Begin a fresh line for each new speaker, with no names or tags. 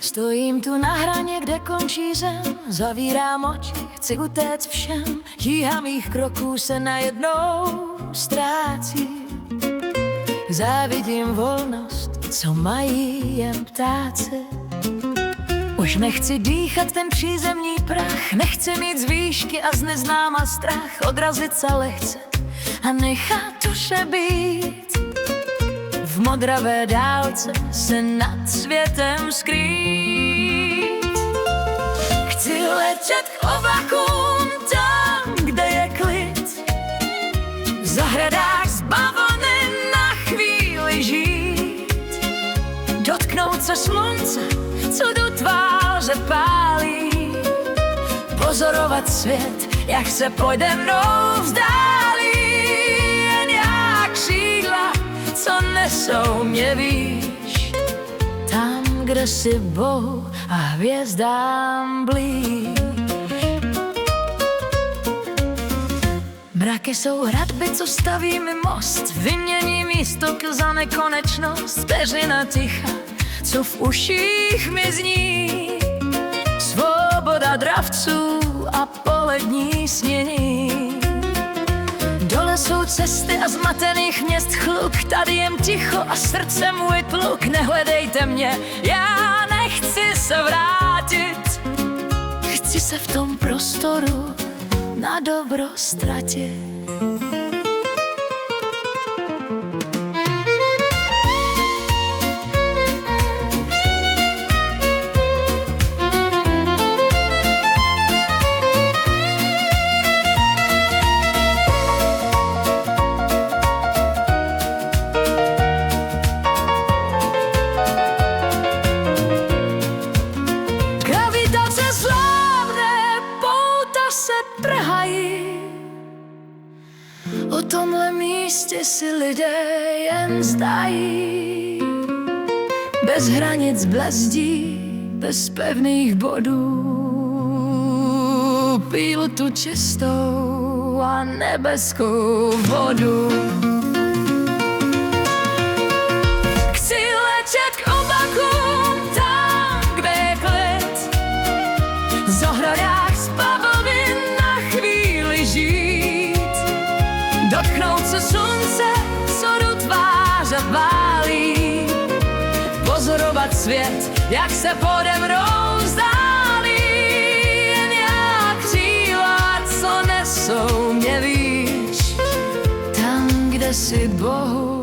Stojím tu na hraně, kde končí zem, zavírám oči, chci utéct všem, tíha mých kroků se najednou ztrácí. Závidím volnost, co mají jen ptáci. Už nechci dýchat ten přízemní prach, nechci mít z výšky a z neznáma strach, odrazit se lehce a nechat duše být. V modravé dálce se nad světem skrýt. Chci letět k oblakům tam, kde je klid, v zahradách z bavlny na chvíli žít, dotknout se slunce, co do tváře pálí, pozorovat svět, jak se pode mnou vzdálí, jen jak křídla, co nesou mě výš, tam, kde si Bohu a hvězdám blíž. Mraky jsou hradby, co staví mi most, vymění místo za nekonečnost, vteřina ticha, co v uších mi zní, svoboda dravců a polední snění. Dole jsou cesty a zmatených měst chluk, tady jen ticho a srdce můj tluk. Nehledejte mě, já nechci se vrátit, chci se v tom prostoru na dobro ztratit. O tomhle místě si lidé jen zdají, bez hranic blezdí, bez pevných bodů, pílu tu čistou a nebeskou vodu. Chci letět k oblakům tam, kde je klid, v zahradách z bavlny na chvíli žít, dotknout se slunce, co do tváře pálí, pozorovat svět, jak se pode mnou vzdálí, jen jak křídla, co nesou mě výš, tam, kde si Bohu